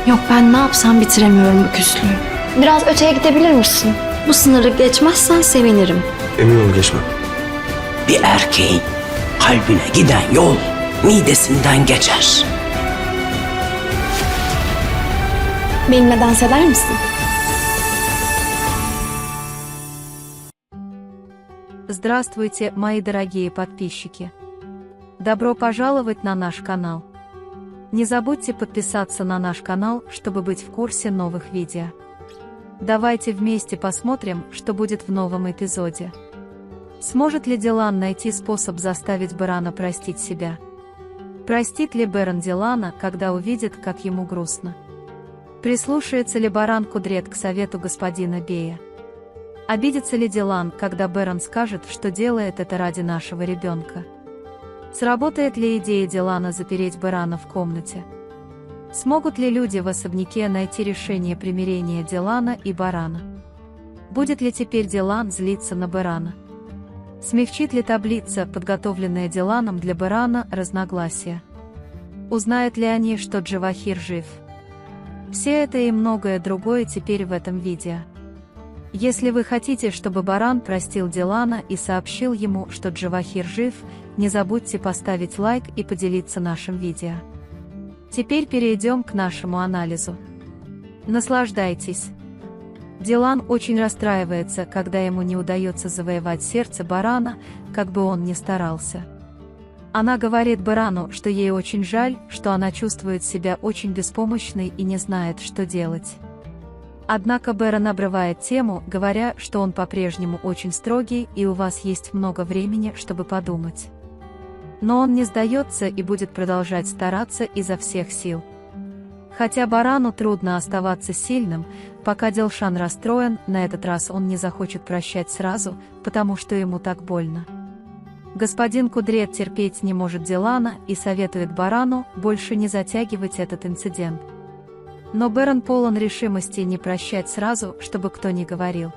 Yok, ben ne yapsam bitiremiyorum bu küslüğü. Biraz öteye gidebilir misin? Bu sınırı geçmezsen sevinirim. Emin ol geçmem. Bir erkeğin kalbine giden yol midesinden geçer. Benimle dans eder misin? Здравствуйте, мои дорогие подписчики! Добро пожаловать на наш канал. Не забудьте подписаться на наш канал, чтобы быть в курсе новых видео. Давайте вместе посмотрим, что будет в новом эпизоде. Сможет ли Дилан найти способ заставить Берана простить себя? Простит ли Беран Дилана, когда увидит, как ему грустно? Прислушается ли Баран Кудрет к совету господина Бея? Обидится ли Дилан, когда Беран скажет, что делает это ради нашего ребенка? Сработает ли идея Дилана запереть Берана в комнате? Смогут ли люди в особняке найти решение примирения Дилана и Барана? Будет ли теперь Дилан злиться на Берана? Смягчит ли таблица, подготовленная Диланом для Берана, разногласия? Узнают ли они, что Джавахир жив? Все это и многое другое теперь в этом видео. Если вы хотите, чтобы Баран простил Дилана и сообщил ему, что Джавахир жив, не забудьте поставить лайк и поделиться нашим видео. Теперь перейдем к нашему анализу. Наслаждайтесь. Дилан очень расстраивается, когда ему не удается завоевать сердце Барана, как бы он ни старался. Она говорит Берану, что ей очень жаль, что она чувствует себя очень беспомощной и не знает, что делать. Однако Беран обрывает тему, говоря, что он по-прежнему очень строгий и у вас есть много времени, чтобы подумать. Но он не сдается и будет продолжать стараться изо всех сил. Хотя Барану трудно оставаться сильным, пока Дилшан расстроен, на этот раз он не захочет прощать сразу, потому что ему так больно. Господин Кудрет терпеть не может Дилана и советует Барану больше не затягивать этот инцидент. Но Беран полон решимости не прощать сразу, чтобы кто ни говорил.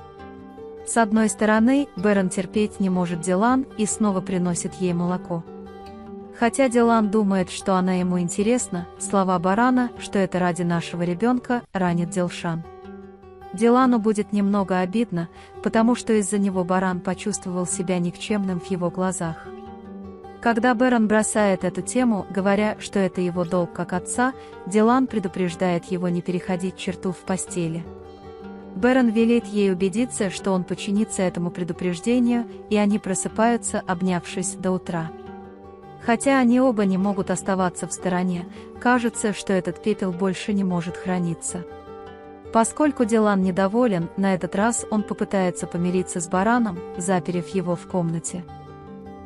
С одной стороны, Беран терпеть не может Дилан и снова приносит ей молоко. Хотя Дилан думает, что она ему интересна, слова Барана, что это ради нашего ребенка, ранит Дилшан. Дилану будет немного обидно, потому что из-за него Баран почувствовал себя никчемным в его глазах. Когда Беран бросает эту тему, говоря, что это его долг как отца, Дилан предупреждает его не переходить черту в постели. Беран велит ей убедиться, что он подчинится этому предупреждению, и они просыпаются, обнявшись до утра. Хотя они оба не могут оставаться в стороне, кажется, что этот пепел больше не может храниться. Поскольку Дилан недоволен, на этот раз он попытается помириться с Бараном, заперев его в комнате.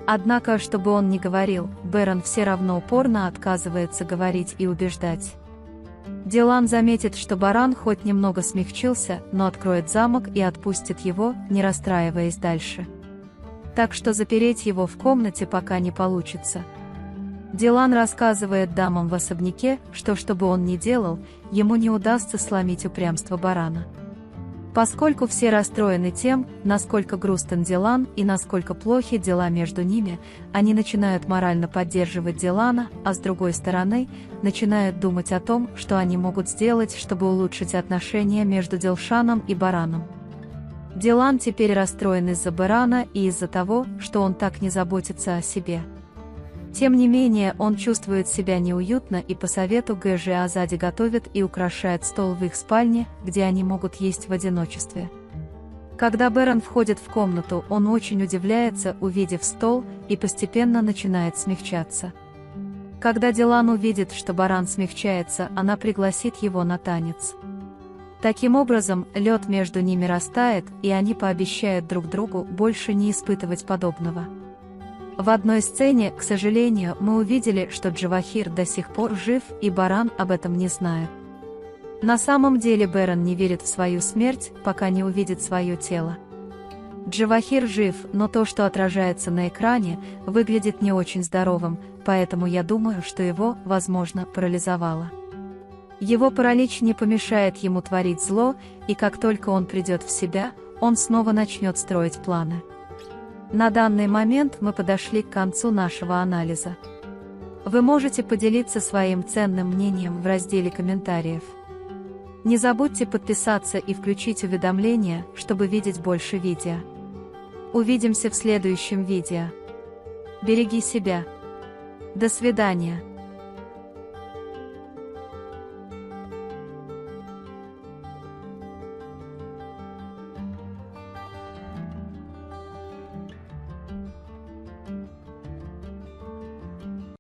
Однако, чтобы он не говорил, Беран все равно упорно отказывается говорить и убеждать. Дилан заметит, что Баран хоть немного смягчился, но откроет замок и отпустит его, не расстраиваясь дальше. Так что запереть его в комнате пока не получится. Дилан рассказывает дамам в особняке, что бы он ни делал, ему не удастся сломить упрямство Барана. Поскольку все расстроены тем, насколько грустен Дилан и насколько плохи дела между ними, они начинают морально поддерживать Дилана, а с другой стороны, начинают думать о том, что они могут сделать, чтобы улучшить отношения между Дилшаном и Бараном. Дилан теперь расстроен из-за Барана и из-за того, что он так не заботится о себе. Тем не менее, он чувствует себя неуютно и по совету Гэжи Азади готовит и украшает стол в их спальне, где они могут есть в одиночестве. Когда Беран входит в комнату, он очень удивляется, увидев стол, и постепенно начинает смягчаться. Когда Дилан увидит, что Баран смягчается, она пригласит его на танец. Таким образом, лед между ними растает, и они пообещают друг другу больше не испытывать подобного. В одной сцене, к сожалению, мы увидели, что Джавахир до сих пор жив, и Баран об этом не знает. На самом деле Беран не верит в свою смерть, пока не увидит свое тело. Джавахир жив, но то, что отражается на экране, выглядит не очень здоровым, поэтому я думаю, что его, возможно, парализовало. Его паралич не помешает ему творить зло, и как только он придет в себя, он снова начнет строить планы. На данный момент мы подошли к концу нашего анализа. Вы можете поделиться своим ценным мнением в разделе комментариев. Не забудьте подписаться и включить уведомления, чтобы видеть больше видео. Увидимся в следующем видео. Береги себя. До свидания.